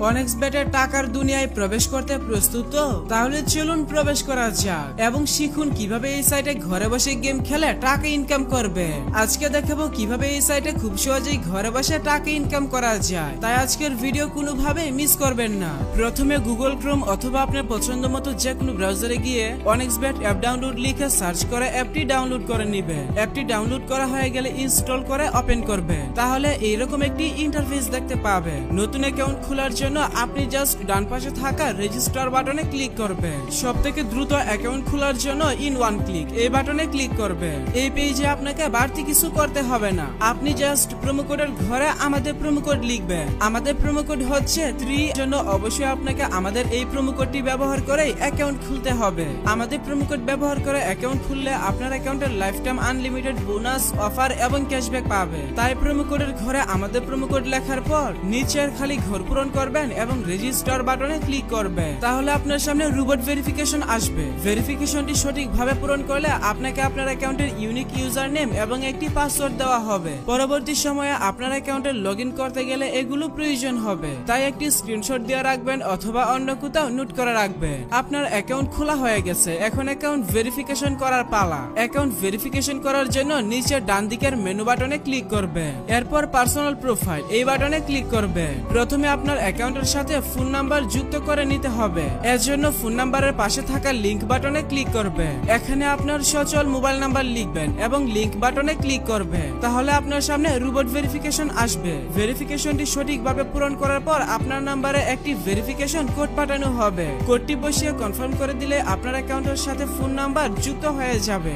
অনেক্সবেটের টাকার দুনিয়ায় প্রবেশ করতে প্রস্তুত তো? তাহলে চলুন প্রবেশ করা যাক এবং শিখুন কিভাবে এই সাইটে ঘরে বসে গেম খেলে টাকা ইনকাম করবে। আজকে দেখাবো কিভাবে এই সাইটে খুব সহজেই ঘরে বসে টাকা ইনকাম করা যায়, তাই আজকের ভিডিও কোনোভাবে মিস করবেন না। প্রথমে গুগল ক্রোম অথবা আপনার পছন্দ মতো যে কোনো ব্রাউজারে গিয়ে অনেক্সবেট অ্যাপ ডাউনলোড লিখে সার্চ করে অ্যাপটি ডাউনলোড করে নিবে। অ্যাপটি ডাউনলোড করা হয়ে গেলে ইনস্টল করে ওপেন করবে, তাহলে এইরকম একটি ইন্টারফেস দেখতে পাবে। নতুন অ্যাকাউন্ট খোলার জন্য আপনি জাস্ট ডান পাশে থাকা রেজিস্টার বাটনে ক্লিক করবে। সবথেকে দ্রুত অ্যাকাউন্ট খোলার জন্য ইন ওয়ান ক্লিক এই বাটনে ক্লিক করবে। এই পেজে আপনাকে বাড়তি কিছু করতে হবে না, আপনি জাস্ট প্রোমো কোডের ঘরে আমাদের প্রোমো কোড লিখবে। আমাদের প্রোমো কোড হচ্ছে 3 জন্য অবশ্যই আপনাকে আমাদের এই প্রোমো কোডটি ব্যবহার করে অ্যাকাউন্ট খুলতে হবে। আমাদের প্রোমো কোড ব্যবহার করে অ্যাকাউন্ট খুললে আপনার অ্যাকাউন্টের life time unlimited bonus offer এবং ক্যাশব্যাক পাবে। তাই প্রোমো কোডের ঘরে আমাদের প্রোমো কোড লেখার পর নিচের খালি ঘর পূরণ করবেন এবং রেজিস্টার বাটনে ক্লিক করবে। তাহলে আপনার সামনে রোবট ভেরিফিকেশন আসবে। ভেরিফিকেশনটি সঠিকভাবে পূরণ করলে আপনাকে আপনার অ্যাকাউন্টের ইউনিক ইউজার নেম এবং একটি পাসওয়ার্ড দেওয়া হবে। পরবর্তী সময়ে আপনার অ্যাকাউন্টে লগইন করতে গেলে এগুলো প্রয়োজন হবে, তাই একটি স্ক্রিনশট দিয়ে রাখবেন অথবা অন্য কোথাও নোট করে রাখবেন। আপনার অ্যাকাউন্ট খোলা হয়ে গেছে, এখন অ্যাকাউন্ট ভেরিফিকেশন করার পালা। অ্যাকাউন্ট ভেরিফিকেশন করার জন্য নিচে ডান দিকের মেনু বাটনে ক্লিক করবে, এরপর পার্সোনাল প্রোফাইল এই বাটনে ক্লিক করবে। প্রথমে আপনার অ্যাকাউন্টের সাথে ফোন নাম্বার যুক্ত করে নিতে হবে, এর জন্য ফোন নাম্বারের পাশে থাকা লিংক বাটনে ক্লিক করবে। এখানে আপনার সচল মোবাইল নাম্বার লিখবেন এবং লিংক বাটনে ক্লিক করবে, তাহলে আপনার সামনে রোবট ভেরিফিকেশন আসবে। ভেরিফিকেশনটি সঠিকভাবে পূরণ করার পর আপনার নাম্বারে একটি ভেরিফিকেশন কোড পাঠানো হবে। কোডটি বসিয়ে কনফার্ম করে দিলে আপনার অ্যাকাউন্টের সাথে ফোন নাম্বার যুক্ত হয়ে যাবে।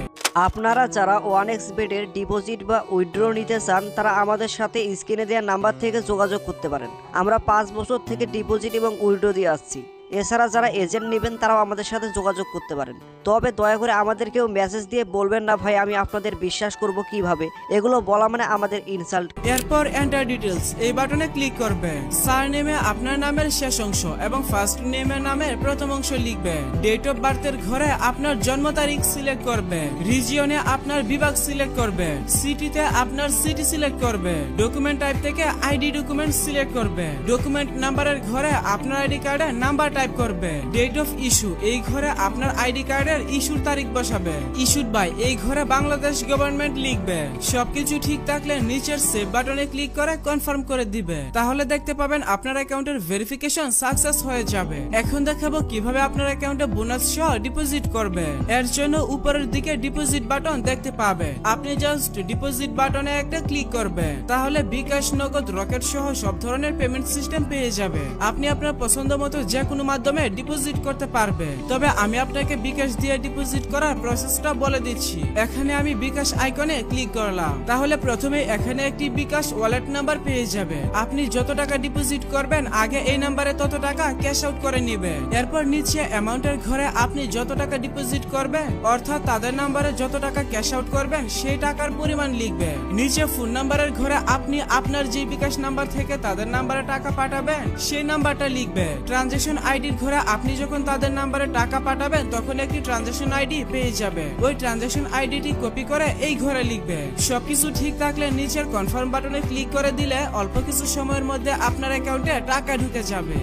আপনারা যারা অনেক্সবেটের ডিপোজিট বা উইথড্র নিতে চান তারা আমাদের সাথে স্ক্রিনে দেওয়া নাম্বার থেকে যোগাযোগ করতে পারেন। আমরা 5 বছর থেকে ডিপোজিট এবং উইথড্র দিয়ে আসছি। এছাড়া যারা এজেন্ট নেবেন তারাও আমাদের সাথে যোগাযোগ করতে পারেন। তবে দয়া করে আমাদেরকেও মেসেজ দিয়ে বলবেন না ভাই আমি আপনাদের বিশ্বাস করব কিভাবে, এগুলো বলা মানে আমাদের ইনসাল্ট। এরপর এন্টার ডিটেইলস এই বাটনে ক্লিক করবে। সারনেমে আপনার নামের শেষ অংশ এবং ফার্স্ট নেমের নামের প্রথম অংশ লিখবে। ডেট অফ বার্থের ঘরে আপনার জন্ম তারিখ সিলেক্ট করবে। রিজিয়নে আপনার বিভাগ সিলেক্ট করবে। সিটিতে আপনার সিটি সিলেক্ট করবে। ডকুমেন্ট টাইপ থেকে আইডি ডকুমেন্ট সিলেক্ট করবে। ডকুমেন্ট নাম্বারের ঘরে আপনার আইডি কার্ডের নাম্বার টাইপ করবে। ডেট অফ ইস্যু এই ঘরে আপনার আইডি কার্ডের ইস্যুর তারিখ বসাবে। ইস্যুড বাই এই ঘরে বাংলাদেশ গভর্নমেন্ট লিখবে। সবকিছু ঠিক থাকলে নিচের সেভ বাটনে ক্লিক করে কনফার্ম করে দিবে, তাহলে দেখতে পাবেন আপনার অ্যাকাউন্টের ভেরিফিকেশন সাকসেস হয়ে যাবে। এখন দেখাবো কিভাবে আপনার অ্যাকাউন্টে বোনাস সহ ডিপোজিট করবে। এর জন্য উপরের দিকে ডিপোজিট বাটন দেখতে পাবে, আপনি জাস্ট ডিপোজিট বাটনে একটা ক্লিক করবে, তাহলে বিকাশ, নগদ, রকেট সহ সব ধরনের পেমেন্ট সিস্টেম পেয়ে যাবে। আপনি আপনার পছন্দ মতো যে কোনো মাধ্যমে ডিপোজিট করতে পারবে। তবে আমি আপনাকে বিকাশ দিয়ে ডিপোজিট করার প্রসেসটা বলে দিচ্ছি। এখানে আমি বিকাশ আইকনে ক্লিক করলাম, তাহলে প্রথমে এখানে একটি বিকাশ ওয়ালেট নাম্বার পেয়ে যাবে। আপনি যত টাকা ডিপোজিট করবেন আগে এই নাম্বারে তত টাকা ক্যাশ আউট করে নিবে। এরপর নিচে অ্যামাউন্টের ঘরে আপনি যত টাকা ডিপোজিট করবেন অর্থাৎ তাদের নাম্বারে যত টাকা ক্যাশ আউট করবেন সেই টাকার পরিমাণ লিখবে। নিচে ফোন নাম্বারের ঘরে আপনি আপনার যে বিকাশ নাম্বার থেকে তাদের নাম্বারে টাকা পাঠাবেন সেই নাম্বারটা লিখবে। ট্রানজাকশন আইডির ঘরে আপনি যখন তাদের নাম্বারে টাকা পাঠাবেন তখন একটি ট্রানজাকশন আইডি পেয়ে যাবে। ওই ট্রানজাকশন আইডিটি কপি করে এই ঘরে লিখবে। সবকিছু ঠিক থাকলে নিচের কনফার্ম বাটনে ক্লিক করে দিলে অল্প কিছু সময়ের মধ্যে আপনার অ্যাকাউন্টে টাকা ঢুকে যাবে।